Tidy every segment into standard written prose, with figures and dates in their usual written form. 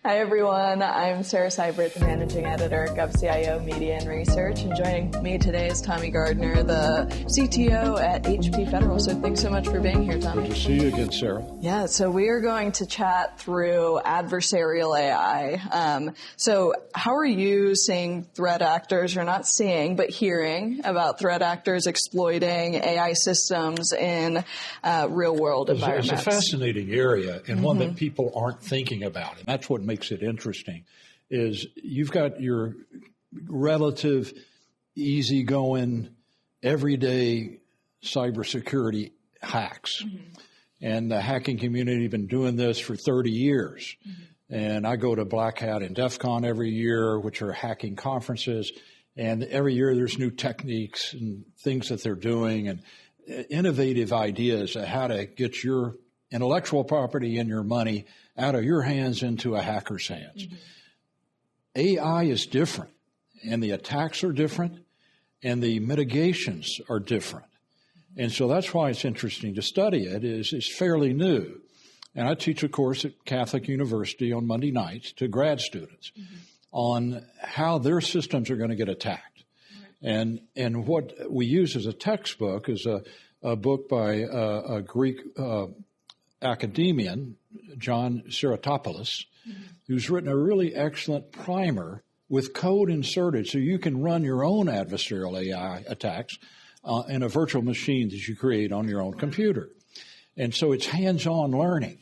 Hi, everyone. I'm Sarah Seibert, the Managing Editor at GovCIO Media and Research. And joining me today is Tommy Gardner, the CTO at HP Federal. So thanks so much for being here, Tommy. Good to see you again, Sarah. Yeah, so we are going to chat through adversarial AI. So how are you seeing threat actors, or not seeing, but hearing about threat actors exploiting AI systems in real-world environments? It's a fascinating area and one that people aren't thinking about. And that's what makes it interesting, is you've got your relative, easygoing, everyday cybersecurity hacks. And the hacking community has been doing this for 30 years. And I go to Black Hat and DEF CON every year, which are hacking conferences. And every year there's new techniques and things that they're doing and innovative ideas of how to get your intellectual property and your money out of your hands into a hacker's hands. AI is different, and the attacks are different, and the mitigations are different. And so that's why it's interesting to study it. It's fairly new. And I teach a course at Catholic University on Monday nights to grad students on how their systems are going to get attacked. And what we use as a textbook is a book by a Greek academician, John Siratopoulos, who's written a really excellent primer with code inserted so you can run your own adversarial AI attacks in a virtual machine that you create on your own computer. And so it's hands-on learning.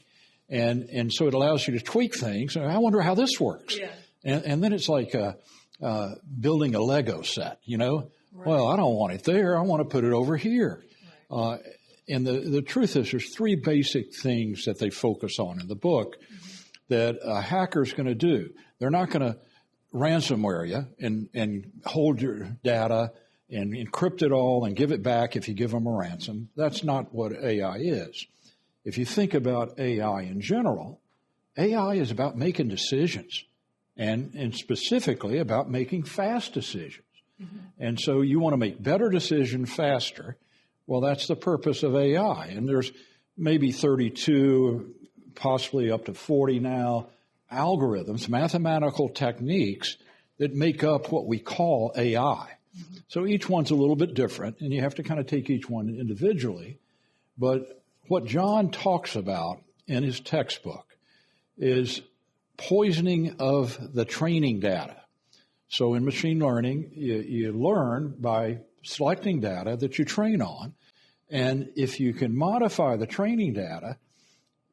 And so it allows you to tweak things. I wonder how this works. Yeah. And then it's like building a Lego set, you know? Right. Well, I don't want it there. I want to put it over here. Right. And the truth is there's three basic things that they focus on in the book that a hacker's going to do. They're not going to ransomware you and hold your data and encrypt it all and give it back if you give them a ransom. That's not what AI is. If you think about AI in general, AI is about making decisions and specifically about making fast decisions. And so you want to make better decisions faster. Well, that's the purpose of AI. And there's maybe 32, possibly up to 40 now, algorithms, mathematical techniques that make up what we call AI. So each one's a little bit different, and you have to kind of take each one individually. But what John talks about in his textbook is poisoning of the training data. So in machine learning, you learn by selecting data that you train on. And if you can modify the training data,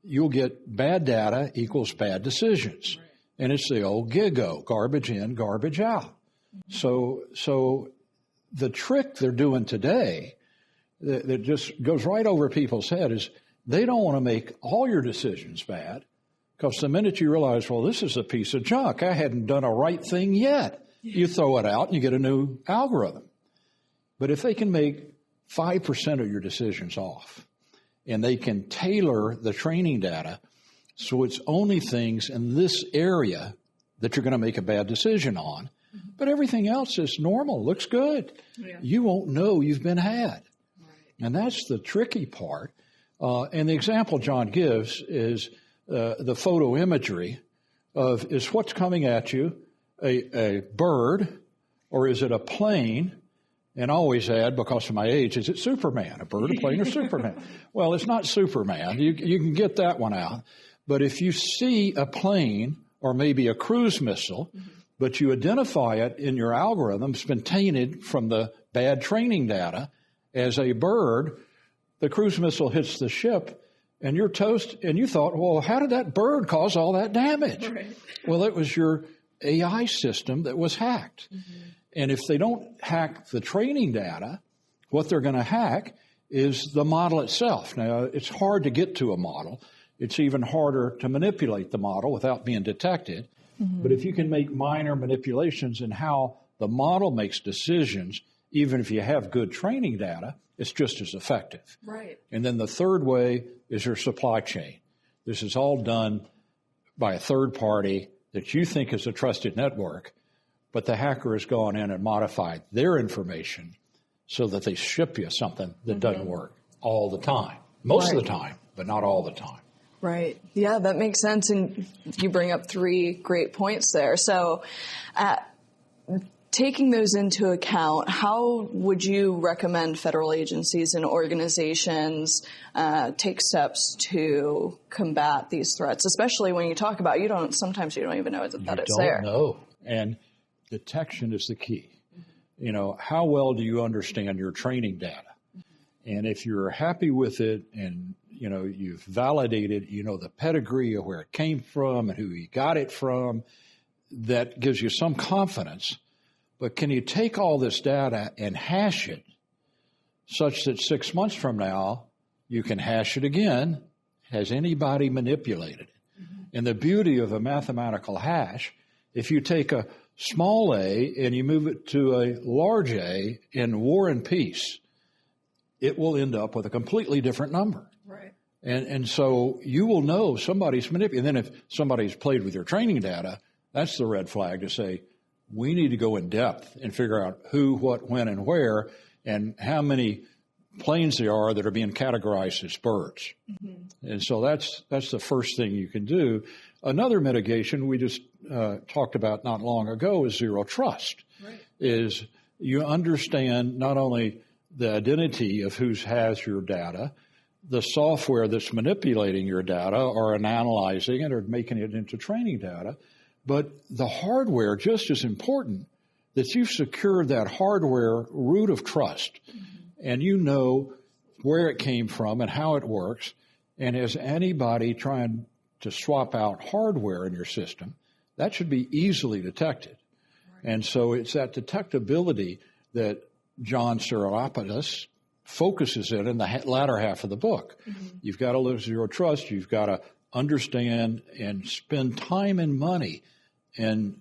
you'll get bad data equals bad decisions. Right. And it's the old GIGO, garbage in, garbage out. So the trick they're doing today that just goes right over people's head is they don't want to make all your decisions bad, because the minute you realize, well, this is a piece of junk, I hadn't done a right thing yet, you throw it out and you get a new algorithm. But if they can make 5% of your decisions off, and they can tailor the training data so it's only things in this area that you're going to make a bad decision on, but everything else is normal, looks good. Yeah. You won't know you've been had. Right. And that's the tricky part. And the example John gives is the photo imagery of, is what's coming at you a bird, or is it a plane? And I always add, because of my age, is it Superman, a bird, a plane, or Superman? Well, it's not Superman. You can get that one out. But if you see a plane or maybe a cruise missile, but you identify it in your algorithm, it's been tainted from the bad training data as a bird, the cruise missile hits the ship, and you're toast, and you thought, well, how did that bird cause all that damage? Right. Well, it was your AI system that was hacked. And if they don't hack the training data, what they're going to hack is the model itself. Now, it's hard to get to a model. It's even harder to manipulate the model without being detected. But if you can make minor manipulations in how the model makes decisions, even if you have good training data, it's just as effective. Right. And then the third way is your supply chain. This is all done by a third party that you think is a trusted network, but the hacker has gone in and modified their information so that they ship you something that doesn't work all the time. Most of the time, but not all the time. Right. Yeah, that makes sense. And you bring up 3 great points there. So taking those into account, how would you recommend federal agencies and organizations take steps to combat these threats, especially when you talk about sometimes you don't even know that it's there. You don't know. And detection is the key. How well do you understand your training data? And if you're happy with it and, you've validated, the pedigree of where it came from and who you got it from, that gives you some confidence. But can you take all this data and hash it such that 6 months from now, you can hash it again? Has anybody manipulated it? Mm-hmm. And the beauty of a mathematical hash, if you take a small a and you move it to a large A in War and Peace, it will end up with a completely different number. Right. And so you will know somebody's manipulated. And then if somebody's played with your training data, that's the red flag to say, we need to go in depth and figure out who, what, when, and where, and how many planes there are that are being categorized as birds. Mm-hmm. And so that's the first thing you can do. Another mitigation we just talked about not long ago is zero trust. Right. Is you understand not only the identity of who has your data, the software that's manipulating your data or analyzing it or making it into training data, but the hardware, just as important, that you've secured that hardware root of trust, mm-hmm. and you know where it came from and how it works. And as anybody trying to swap out hardware in your system, that should be easily detected. Right. And so it's that detectability that John Seropoulos focuses in the latter half of the book. Mm-hmm. You've got to live zero trust. You've got to understand and spend time and money in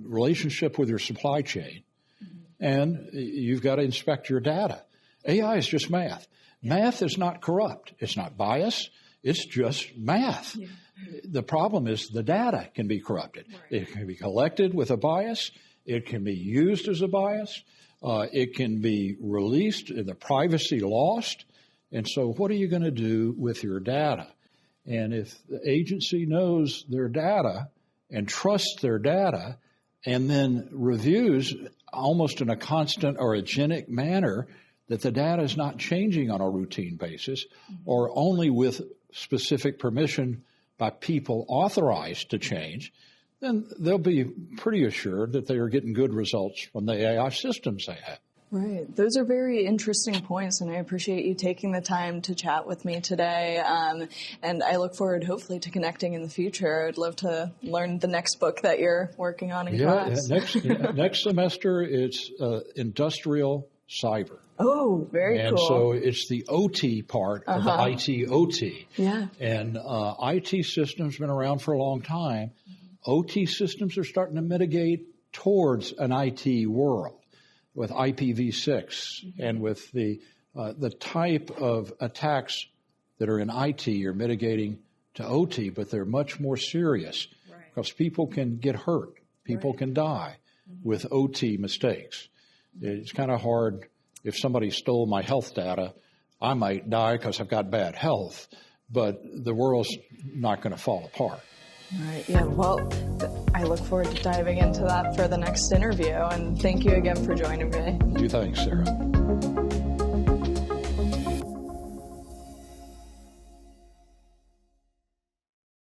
relationship with your supply chain. Mm-hmm. And you've got to inspect your data. AI is just math. Yeah. Math is not corrupt. It's not biased. It's just math. Yeah. The problem is the data can be corrupted. Right. It can be collected with a bias. It can be used as a bias. It can be released and the privacy lost. And so what are you going to do with your data? And if the agency knows their data and trusts their data and then reviews almost in a constant or agentic manner that the data is not changing on a routine basis or only with specific permission by people authorized to change, then they'll be pretty assured that they are getting good results from the AI systems they have. Right. Those are very interesting points, and I appreciate you taking the time to chat with me today. And I look forward, hopefully, to connecting in the future. I'd love to learn the next book that you're working on in class. Next semester, it's industrial cyber. Oh, very cool. And so it's the OT part of the IT OT. Yeah. And IT systems have been around for a long time. OT systems are starting to mitigate towards an IT world with IPv6 and with the type of attacks that are in IT are mitigating to OT, but they're much more serious because people can get hurt. People can die with OT mistakes. It's kind of hard. If somebody stole my health data, I might die because I've got bad health, but the world's not going to fall apart. Right. Yeah. Well, I look forward to diving into that for the next interview. And thank you again for joining me. Thanks, Sarah.